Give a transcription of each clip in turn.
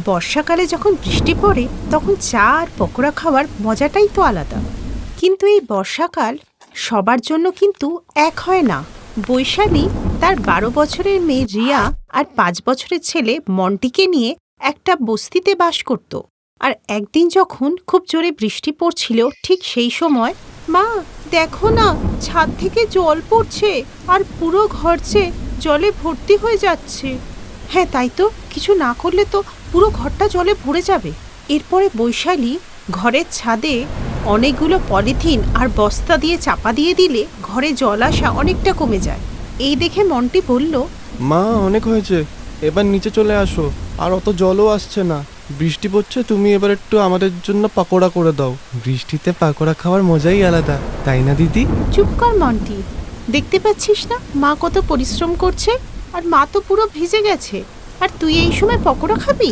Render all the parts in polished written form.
বর্ষাকালে যখন বৃষ্টি পড়ে তখন চা আর পকোড়া খাওয়ার মজাটাই তো আলাদা। কিন্তু এই বর্ষাকাল সবার জন্য কিন্তু এক হয় না। বৈশালী তার ১২ বছরের মেয়ে রিয়া আর ৫ বছরের ছেলে মন্টিকে নিয়ে একটা বস্তিতে বাস করত। আর একদিন যখন খুব জোরে বৃষ্টি পড়ছিল, ঠিক সেই সময়, মা দেখো না, ছাদ থেকে জল পড়ছে আর পুরো ঘর যে জলে ভর্তি হয়ে যাচ্ছে। হ্যাঁ তাই তো, কিছু না করলে তো পুরো ঘরটা জলে ভরে যাবে। এরপরে বৈশালী ঘরের ছাদে অনেকগুলো পলিথিন আর বস্তা দিয়ে চাপা দিয়ে দিলে ঘরে জল আসা অনেকটা কমে যায়। এই দেখে মন্টি বলল, মা অনেক হয়েছে, এবার নিচে চলে আসো, আর অত জলও আসছে না। বৃষ্টি পড়ছে, তুমি এবার একটু আমাদের জন্য পাকোড়া করে দাও। বৃষ্টিতে পাকোড়া খাওয়ার মজাই আলাদা, তাই না দিদি? চুপ কর মন্টি, দেখতে পাচ্ছিস না মা কত পরিশ্রম করছে, আর মা তো পুরো ভিজে গেছে, আর তুই এই সময় পকোড়া খাবি?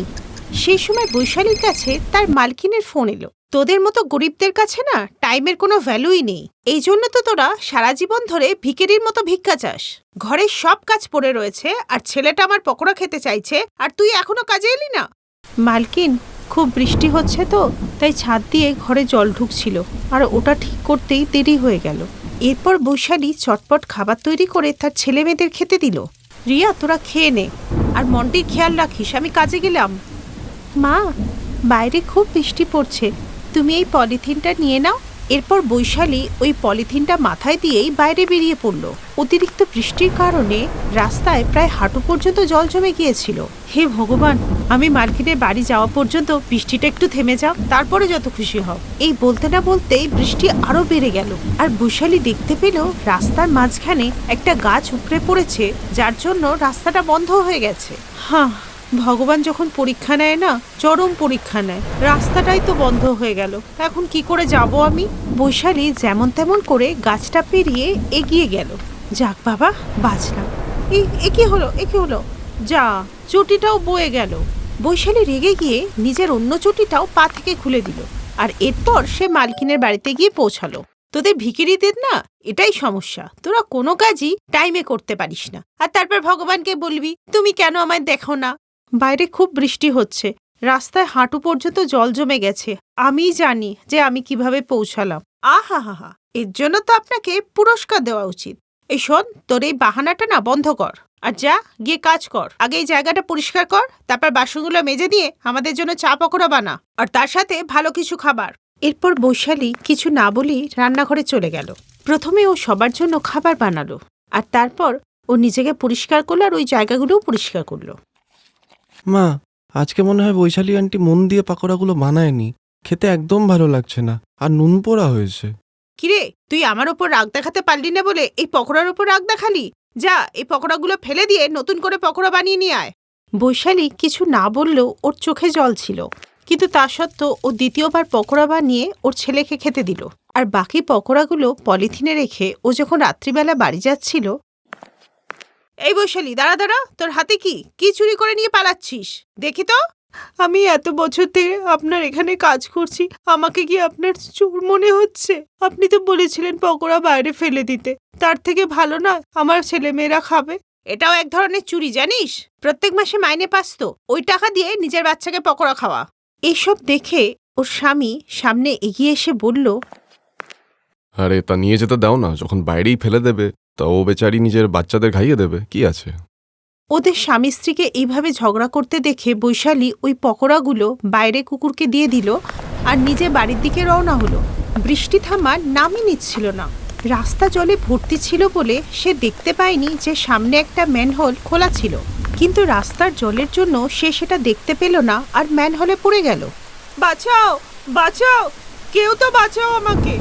সেই সময় বৈশালীর কাছে তার মালকিনের ফোন এলো। তোদের মতো গরিবদের কাছে না টাইমের কোনো ভ্যালুই নেই, এই জন্য তো তোরা সারা জীবন ধরে ভিখারির মতো ভিক্ষা চাস। ঘরের সব কাজ পড়ে রয়েছে আর ছেলেটা আমার পকোড়া খেতে চাইছে, আর তুই এখনো কাজে এলি না। মালকিন, খুব বৃষ্টি হচ্ছে তো, তাই ছাদ দিয়ে ঘরে জল ঢুকছিল, আর ওটা ঠিক করতেই দেরি হয়ে গেল। এরপর বৈশালী চটপট খাবার তৈরি করে তার ছেলে মেয়েদের খেতে দিল। রিয়া, তোরা খেয়ে নে, আর মন্টির খেয়াল রাখিস, আমি কাজে গেলাম। মা, বাইরে খুব বৃষ্টি পড়ছে, তুমি এই পলিথিনটা নিয়ে নাও। এরপর বৈশালী ওই পলিথিনটা মাথায় দিয়েই বাইরে বেরিয়ে পড়ল। অতিরিক্ত বৃষ্টির কারণে রাস্তায় প্রায় হাঁটু পর্যন্ত জল জমে গিয়েছিল। হে ভগবান, আমি মার্কেটের বাড়ি যাওয়া পর্যন্ত বৃষ্টিটা একটু থেমে যাও, তারপরে যত খুশি হও। এই বলতে না বলতেই বৃষ্টি আরো বেড়ে গেল, আর বৈশালী দেখতে পেল রাস্তার মাঝখানে একটা গাছ উপড়ে পড়েছে, যার জন্য রাস্তাটা বন্ধ হয়ে গেছে। হ্যাঁ, ভগবান যখন পরীক্ষা নেয় না, চরম পরীক্ষা নেয়। রাস্তাটাই তো বন্ধ হয়ে গেল, এখন কি করে যাব আমি? বৈশালী যেমন তেমন করে গাছটা পেরিয়ে এগিয়ে গেল। যাক বাবা, বাঁচলাম। এ কি হলো, এ কি হলো? যা, চটিটাও বয়ে গেল। বৈশালী রেগে গিয়ে নিজের অন্য চটিটাও পা থেকে খুলে দিল, আর এরপর সে মালকিনের বাড়িতে গিয়ে পৌঁছালো। তোদের ভিখিরিদের না এটাই সমস্যা, তোরা কোনো কাজই টাইমে করতে পারিস না, আর তারপর ভগবানকে বলবি তুমি কেন আমায় দেখো না। বাইরে খুব বৃষ্টি হচ্ছে, রাস্তায় হাঁটু পর্যন্ত জল জমে গেছে, আমিই জানি যে আমি কিভাবে পৌঁছালাম। আহা হা হা, এর জন্য তো আপনাকে পুরস্কার দেওয়া উচিত। এই শোন, তোর এই বাহানাটা না বন্ধ কর, আর যা গিয়ে কাজ কর। আগে এই জায়গাটা পরিষ্কার কর, তারপর বাসনগুলো মেজে দিয়ে আমাদের জন্য চা পকোড়া বানা, আর তার সাথে ভালো কিছু খাবার। এরপর বৈশালী কিছু না বলেই রান্নাঘরে চলে গেল। প্রথমে ও সবার জন্য খাবার বানালো, আর তারপর ও নিজেকে পরিষ্কার করলো, আর ওই জায়গাগুলোও পরিষ্কার করলো। মা, আজকে মনে হয় বৈশালী আন্টি মন দিয়ে পাকোড়াগুলো বানায়নি, খেতে একদম ভালো লাগছে না, আর নুন পোড়া হয়েছে। কিরে, তুই আমার ওপর রাগ দেখাতে পারলি না বলে এই পকোড়ার ওপর রাগ দেখালি? যা, এই পকোড়াগুলো ফেলে দিয়ে নতুন করে পকোড়া বানিয়ে নিয়ে আয়। বৈশালী কিছু না বললেও ওর চোখে জল ছিল, কিন্তু তা সত্ত্বেও ও দ্বিতীয়বার পকোড়া বানিয়ে ওর ছেলেকে খেতে দিল। আর বাকি পকোড়াগুলো পলিথিনে রেখে ও যখন রাত্রিবেলা বাড়ি যাচ্ছিল। এই বৈশালী, দাঁড়া দাঁড়া, তোর হাতে কি চুরি করে নিয়ে পালাচ্ছিস? দেখি তো। আমি এত বছর থেকে আপনার এখানে কাজ করছি, আমাকে কি আপনার চোর মনে হচ্ছে? আপনি তো বলেছিলেন পকোড়া বাইরে ফেলে দিতে, তার থেকে ভালো না আমার ছেলেমেয়েরা খাবে। এটাও এক ধরনের চুরি, জানিস? প্রত্যেক মাসে মাইনে পাস তো, ওই টাকা দিয়ে নিজের বাচ্চাকে পকোড়া খাওয়া। এইসব দেখে ওর স্বামী সামনে এগিয়ে এসে বলল, আরে তা নিয়ে যেতে দাও না, যখন বাইরেই ফেলে দেবে তা ও বেচারি নিজের বাচ্চাদের খাইয়ে দেবে, কি আছে? ওদের স্বামী স্ত্রীকে এইভাবে ঝগড়া করতে দেখে বৈশালী ওই পকোড়াগুলো বাইরে কুকুরকে দিয়ে দিল, আর নিজে বাড়ির দিকে রওনা হলো। বৃষ্টি থামার নামই নিচ্ছিল না। রাস্তা জলে ভর্তি ছিল বলে সে দেখতে পায়নি যে সামনে একটা ম্যানহোল খোলা ছিল, কিন্তু রাস্তার জলের জন্য সে সেটা দেখতে পেল না, আর ম্যানহোলে পড়ে গেল। বাঁচাও, বাঁচাও, কেউ তো বাঁচাও আমাকে,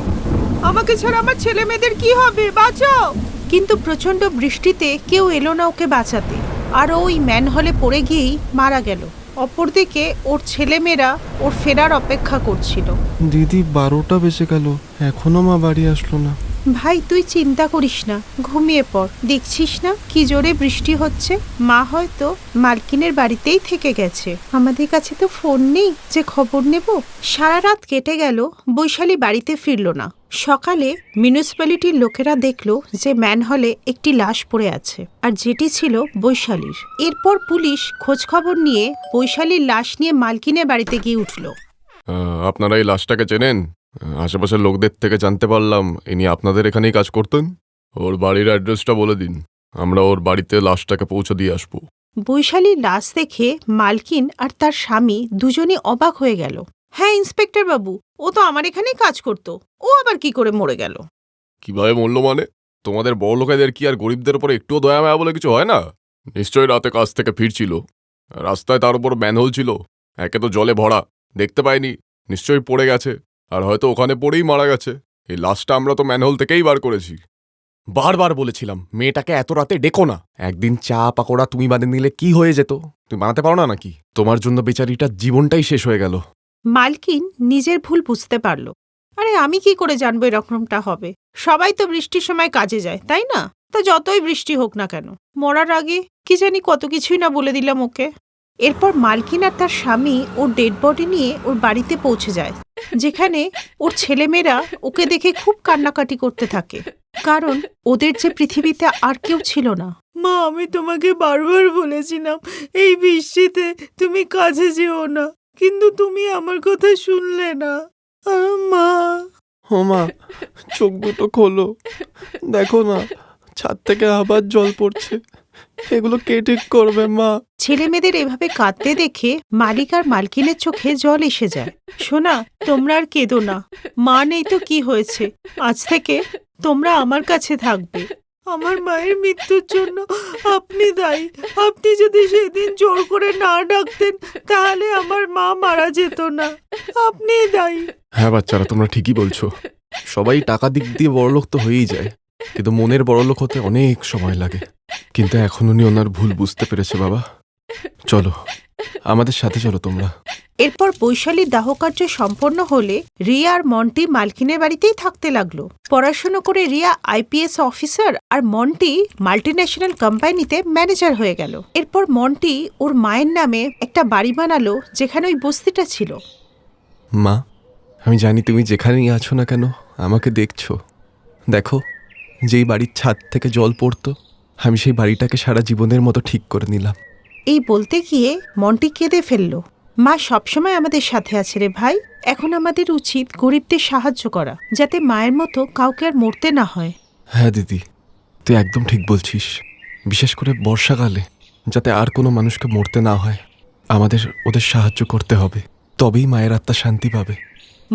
আমাকে ছাড়া আমার ছেলে মেয়েদের কি হবে, বাঁচাও। কিন্তু প্রচণ্ড বৃষ্টিতে কেউ এলো না ওকে বাঁচাতে, আর ওই ম্যানহলে পড়ে গিয়েই মারা গেল। অপরদিকে ওর ছেলেমেয়েরা ওর ফেরার অপেক্ষা করছিল। দিদি, 12টা বেজে গেল, এখনো মা বাড়ি আসলো না। ভাই তুই চিন্তা করিস না, ঘুমিয়ে পড়। দেখছিস না কি জোরে বৃষ্টি হচ্ছে। মা হয়তো মালকিনের বাড়িতেই থেকে গেছে, আমাদের কাছে তো ফোন নেই যে খবর নেব। সারা রাত কেটে গেল, বৈশালী বাড়িতে ফিরল না। সকালে মিউনিসিপ্যালিটির লোকেরা দেখলো যে ম্যানহলে একটি লাশ পড়ে আছে, আর যেটি ছিল বৈশালীর। এরপর পুলিশ খোঁজ খবর নিয়ে বৈশালীর লাশ নিয়ে মালকিনের বাড়িতে গিয়ে উঠল। আপনারা এই লাশটাকে চেনেন? আশেপাশের লোকদের থেকে জানতে পারলাম ইনি আপনাদের এখানেই কাজ করতেন। ওর বাড়ির অ্যাড্রেসটা বলে দিন, আমরা ওর বাড়িতে লাশটাকে পৌঁছে দিয়ে আসবো। বৈশালীর লাশ দেখে মালকিন আর তার স্বামী দুজনই অবাক হয়ে গেল। হ্যাঁ ইন্সপেক্টর বাবু, ও তো আমার এখানেই কাজ করত, ও আবার কি করে মরে গেল? কিভাবে মরল মানে? তোমাদের বড় লোকেদের কি আর গরিবদের উপর একটুও দয়া মায়া বলে কিছু হয় না? নিশ্চয়ই রাতে কাজ থেকে ফিরছিল, রাস্তায় তার উপর ম্যানহোল ছিল, একে তো জলে ভরা, দেখতে পাইনি, নিশ্চয়ই পড়ে গেছে, আর হয়তো ওখানে পড়েই মারা গেছে। এই লাশটা আমরা তো ম্যানহোল থেকেই বার করেছি। বারবার বলেছিলাম মেয়েটাকে এত রাতে ডেকো না। একদিন চা পাকোড়া তুমি বানিয়ে নিলে কি হয়ে যেত? তুমি বানাতে পারো না নাকি? তোমার জন্য বেচারিটার জীবনটাই শেষ হয়ে গেল। মালকিন নিজের ভুল বুঝতে পারল। আরে আমি কি করে জানবো এরকমটা হবে? সবাই তো বৃষ্টির সময় কাজে যায়, তাই না? তো যতই বৃষ্টি হোক না কেন, মরার আগে কি জানি কত কিছুই না বলে দিলাম ওকে। এরপর মালকিন আর তার স্বামী ওর ডেড বডি নিয়ে ওর বাড়িতে পৌঁছে যায়, যেখানে ওর ছেলেমেয়েরা ওকে দেখে খুব কান্নাকাটি করতে থাকে, কারণ ওদের যে পৃথিবীতে আর কেউ ছিল না। মা, আমি তোমাকে বারবার বলেছিলাম এই বৃষ্টিতে তুমি কাজে যেও না, কিন্তু তুমি আমার কথা শুনলে না। মা। ও মা, চোখ দুটো খোলো, দেখো না ছাদ থেকে আবার জল পড়ছে। এগুলো কে ঠিক করবে মা? ছেলেমেয়েদের এভাবে কাঁদতে দেখে মালিক আর মালকিনের চোখে জল এসে যায়। শোনা, তোমরা আর কেঁদো না, মা নেই তো কি হয়েছে, আজ থেকে তোমরা আমার কাছে থাকবে। আমার মায়ের মৃত্যুর জন্য আপনি দায়ী। আপনি যদি সেদিন জোর করে না ডাকতেন তাহলে আমার মা মারা যেত না। আপনি দায়ী। হ্যাঁ বাচ্চারা, তোমরা ঠিকই বলছো। সবাই টাকা দিক দিয়ে বড়লোক তো হয়েই যায়, কিন্তু মনের বড়লোক হতে অনেক সময় লাগে। কিন্তু এখন উনি ওনার ভুল বুঝতে পেরেছে। বাবা চলো, আমাদের সাথে চলো তোমরা। এরপর বৈশালীর দাহকার্য সম্পন্ন হলে রিয়া আর মন্টি মালকিনের বাড়িতেই থাকতে লাগলো। পড়াশোনা করে রিয়া আইপিএস অফিসার আর মন্টি মাল্টিন্যাশনাল কোম্পানিতে ম্যানেজার হয়ে গেল। এরপর মন্টি ওর মায়ের নামে একটা বাড়ি বানালো যেখানে ওই বস্তিটা ছিল। মা, আমি জানি তুমি যেখানেই আছো না কেন আমাকে দেখছো। দেখো, যেই বাড়ির ছাদ থেকে জল পড়তো, আমি সেই বাড়িটাকে সারা জীবনের মতো ঠিক করে নিলাম। এই বলতে গিয়ে মন্টি কেঁদে ফেলল। মা সবসময় আমাদের সাথে আছে রে ভাই। এখন আমাদের উচিত গরিবদের সাহায্য করা, যাতে মায়ের মতো কাউকে আর মরতে না হয়। হ্যাঁ দিদি, তুই একদম ঠিক বলছিস। বিশেষ করে বর্ষাকালে যাতে আর কোনো মানুষকে মরতে না হয়, আমাদের ওদের সাহায্য করতে হবে, তবেই মায়ের আত্মা শান্তি পাবে।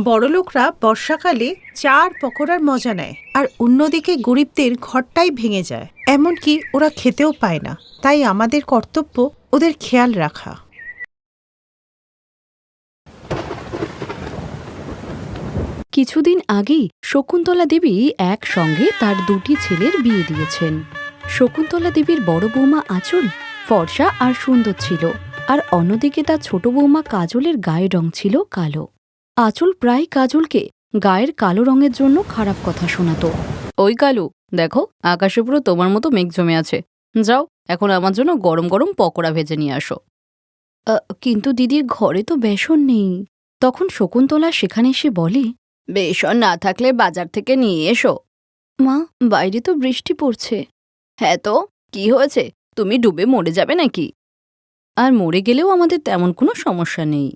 বড়লোকরা বর্ষাকালে চা আর পকোড়ার মজা নেয়, আর অন্যদিকে গরিবদের ঘরটাই ভেঙে যায়, এমনকি ওরা খেতেও পায় না। তাই আমাদের কর্তব্য ওদের খেয়াল রাখা। কিছুদিন আগেই শকুন্তলা দেবী একসঙ্গে তার দুটি ছেলের বিয়ে দিয়েছেন। শকুন্তলা দেবীর বড় বৌমা আঁচল ফর্সা আর সুন্দর ছিল, আর অন্যদিকে তার ছোট বৌমা কাজলের গায়ের রং ছিল কালো। আঁচল প্রায় কাজলকে গায়ের কালো রঙের জন্য খারাপ কথা শোনাতো। ওই কালু, দেখো আকাশে পুরো তোমার মতো মেঘ জমে আছে, যাও এখন আমার জন্য গরম গরম পকোড়া ভেজে নিয়ে আসো। কিন্তু দিদির ঘরে তো বেসন নেই। তখন শকুন্তলা সেখানে এসে বলে, বেসন না থাকলে বাজার থেকে নিয়ে এসো। মা, বাইরে তো বৃষ্টি পড়ছে। হ্যাঁ তো কি হয়েছে, তুমি ডুবে মরে যাবে নাকি? আর মরে গেলেও আমাদের তেমন কোনো সমস্যা নেই।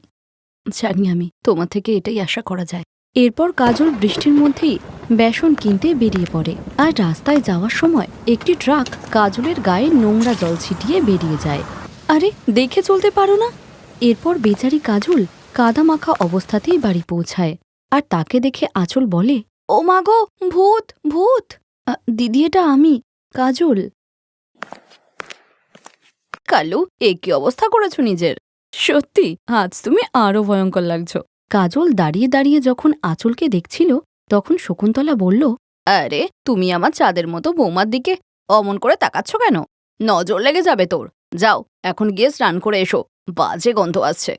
জানি আমি, তোমার থেকে এটাই আশা করা যায়। এরপর কাজল বৃষ্টির মধ্যেই বেসন কিনতে বেরিয়ে পড়ে, আর রাস্তায় যাওয়ার সময় একটি ট্রাক কাজলের গায়ে নোংরা জল ছিটিয়ে বেরিয়ে যায়। আরে দেখে চলতে পারো না? এরপর বেচারি কাজল কাদা মাখা অবস্থাতেই বাড়ি পৌঁছায়, আর তাকে দেখে আঁচল বলে, ও মা গো, ভূত ভূত! দিদি, এটা আমি, কাজল। কালু, এ কি অবস্থা করেছো নিজের? সত্যি আজ তুমি আরো ভয়ঙ্কর লাগছো। কাজল দাঁড়িয়ে দাঁড়িয়ে যখন আঁচলকে দেখছিল, তখন শকুন্তলা বলল, আরে তুমি আমার চাঁদের মতো বৌমার দিকে অমন করে তাকাচ্ছ কেন? নজর লেগে যাবে তোর। যাও এখন গিয়ে স্নান করে এসো, বাজে গন্ধ আসছে।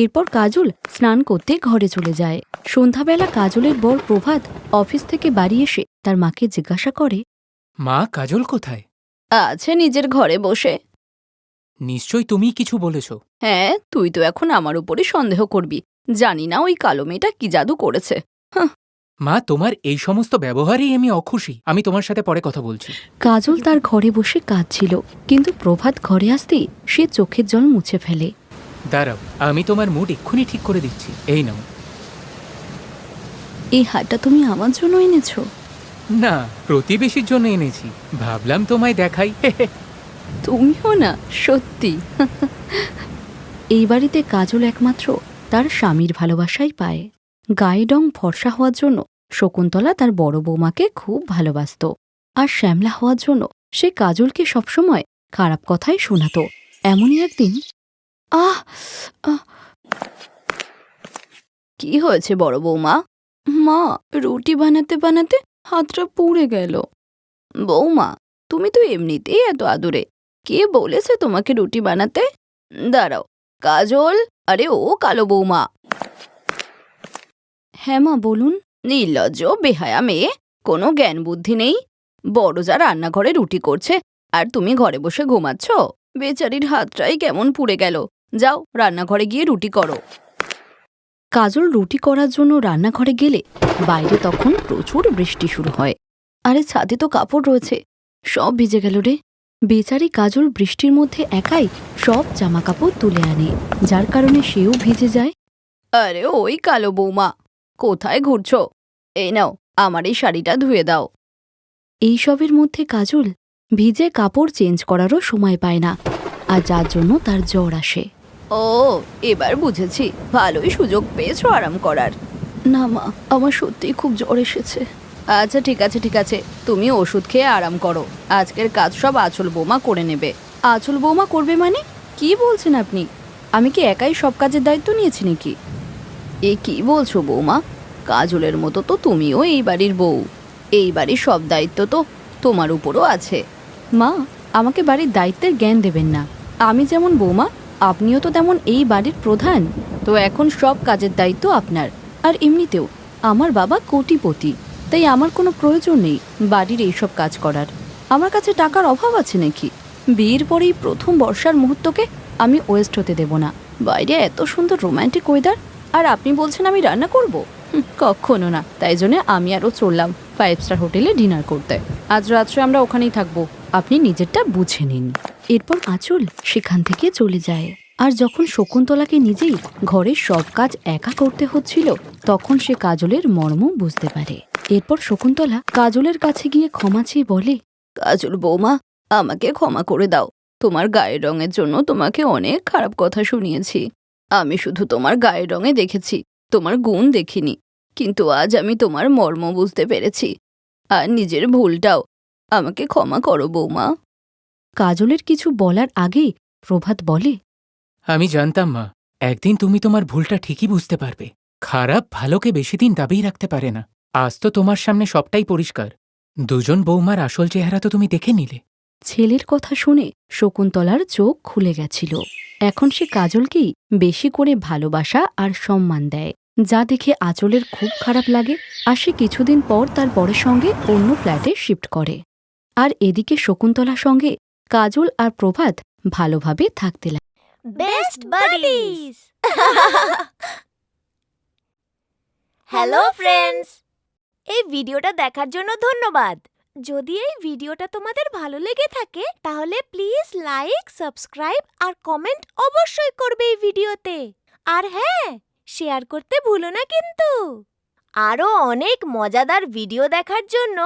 এরপর কাজল স্নান করতে ঘরে চলে যায়। সন্ধ্যাবেলা কাজলের বর প্রভাত অফিস থেকে বাড়ি এসে তার মাকে জিজ্ঞাসা করে, মা, কাজল কোথায়? আছে নিজের ঘরে বসে। নিশ্চয় তুমি কিছু বলেছ। হ্যাঁ, তুই তো এখন আমার উপরে সন্দেহ করবি। জানি না ওই কালো মেয়েটা কি জাদু করেছে। মা, তোমার এই সমস্ত ব্যবহারেই আমি অখুশি। আমি তোমার সাথে পরে কথা বলছি। কাজল তার ঘরে বসে কাঁদছিল, কিন্তু প্রভাত ঘরে আসতেই সে চোখের জল মুছে ফেলে। দাঁড়াও, আমি তোমার মুড এক্ষুনি ঠিক করে দিচ্ছি। এই নাও। এই হারটা তুমি আমার জন্য এনেছো? না, প্রতিবেশীর জন্য এনেছি। ভাবলাম তোমায় দেখাই। তুমিও না, সত্যি। এই বাড়িতে কাজল একমাত্র তার স্বামীর ভালোবাসাই পায়। গায়ে রং ফর্সা হওয়ার জন্য শকুন্তলা তার বড় বৌমাকে খুব ভালোবাসত, আর শ্যামলা হওয়ার জন্য সে কাজলকে সবসময় খারাপ কথাই শোনাত। এমনই একদিন, আহ আহ! কি হয়েছে বড় বৌমা? মা, রুটি বানাতে বানাতে হাতটা পুড়ে গেল। বৌমা, তুমি তো এমনিতেই এত আদুরে, কে বলেছে তোমাকে রুটি বানাতে? দাঁড়াও, কাজল, আরে ও কালো বৌমা। হ্যাঁ মা, বলুন। নির্লজ্জ বেহায়া মেয়ে, কোনো জ্ঞান বুদ্ধি নেই। বড় যা রান্নাঘরে রুটি করছে আর তুমি ঘরে বসে ঘুমাচ্ছ। বেচারির হাতটাই কেমন পুড়ে গেল। যাও রান্নাঘরে গিয়ে রুটি করো। কাজল রুটি করার জন্য রান্নাঘরে গেলে বাইরে তখন প্রচুর বৃষ্টি শুরু হয়। আরে ছাদে তো কাপড় রয়েছে, সব ভিজে গেল রে। বেচারি কাজল বৃষ্টির মধ্যে একাই সব জামাকাপড় তুলে আনে, যার কারণে সেও ভিজে যায়। আরে ওই কালো বৌমা, কোথায় ঘুরছো? এই নাও, আমার এই শাড়িটা ধুয়ে দাও। এইসবের মধ্যে কাজল ভিজে কাপড় চেঞ্জ করারও সময় পায় না, আর যার জন্য তার জ্বর আসে। ও, এবার বুঝেছি, ভালোই সুযোগ পেয়েছো আরাম করার। না মা, আমার সত্যিই খুব জ্বর এসেছে। আচ্ছা ঠিক আছে ঠিক আছে, তুমি ওষুধ খেয়ে আরাম করো। আজকের কাজ সব আঁচল বৌমা করে নেবে। আঁচল বৌমা করবে মানে? কি বলছেন আপনি? আমি কি একাই সব কাজের দায়িত্ব নিয়েছি নাকি? এ কি বলছো বৌমা? কাজলের মতো তো তুমিও এই বাড়ির বউ। এই বাড়ির সব দায়িত্ব তো তোমার উপরও আছে। মা, আমাকে বাড়ির দায়িত্বের জ্ঞান দেবেন না। আমি যেমন বৌমা, আপনিও তো তেমন এই বাড়ির প্রধান। তো এখন সব কাজের দায়িত্ব আপনার। আর এমনিতেও আমার বাবা কোটিপতি, তাই আমার কোনো প্রয়োজন নেই বাড়ির এইসব কাজ করার। আমার কাছে টাকার অভাব আছে নাকি? বিয়ের পরেই প্রথম বর্ষার মুহূর্তকে আমি ওয়েস্ট হতে দেব না। বাইরে এত সুন্দর রোম্যান্টিক ওয়েদার, আর আপনি বলছেন আমি রান্না করব? কখনো না। তাই জন্য আমি আরও চললাম 5 স্টার হোটেলে ডিনার করতে। আজ রাত্রে আমরা ওখানেই থাকবো, আপনি নিজেরটা বুঝে নিন। এরপর আঁচল সেখান থেকে চলে যায়। আর যখন শকুন্তলাকে নিজেই ঘরের সব কাজ একা করতে হচ্ছিল, তখন সে কাজলের মর্ম বুঝতে পারে। এরপর শকুন্তলা কাজলের কাছে গিয়ে ক্ষমা চেয়ে বলে, কাজল বৌমা, আমাকে ক্ষমা করে দাও। তোমার গায়ের রঙের জন্য তোমাকে অনেক খারাপ কথা শুনিয়েছি। আমি শুধু তোমার গায়ের রঙে দেখেছি, তোমার গুণ দেখিনি। কিন্তু আজ আমি তোমার মর্ম বুঝতে পেরেছি, আর নিজের ভুলটাও। আমাকে ক্ষমা করো বৌমা। কাজলের কিছু বলার আগেই প্রভাত বলে, আমি জানতাম মা, একদিন তুমি তোমার ভুলটা ঠিকই বুঝতে পারবে। খারাপ ভালোকে বেশি দিন দাবিয়ে রাখতে পারে না। আজ তো তোমার সামনে সবটাই পরিষ্কার। দুজন বৌমার আসল চেহারা তো তুমি দেখে নিলে। ছেলের কথা শুনে শকুন্তলার চোখ খুলে গেছিল। এখন সে কাজলকেই বেশি করে ভালোবাসা আর সম্মান দেয়, যা দেখে আঁচলের খুব খারাপ লাগে। আর সে কিছুদিন পর তার বরের সঙ্গে অন্য ফ্ল্যাটে শিফট করে। আর এদিকে শকুন্তলার সঙ্গে কাজল আর প্রভাত ভালোভাবে থাকতে লাগে। Best buddies. হ্যালো ফ্রেন্ডস, এই ভিডিওটা দেখার জন্য ধন্যবাদ। যদি এই ভিডিওটা তোমাদের ভালো লেগে থাকে তাহলে প্লিজ লাইক, সাবস্ক্রাইব আর কমেন্ট অবশ্যই করবে এই ভিডিওতে। আর হ্যাঁ, শেয়ার করতে ভুলো না কিন্তু। আরো অনেক মজাদার ভিডিও দেখার জন্য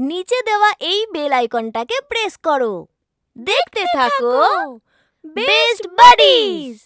নিচে দেওয়া এই বেল আইকনটাকে প্রেস করো। দেখতে থাকো বেস্ট বাডিজ।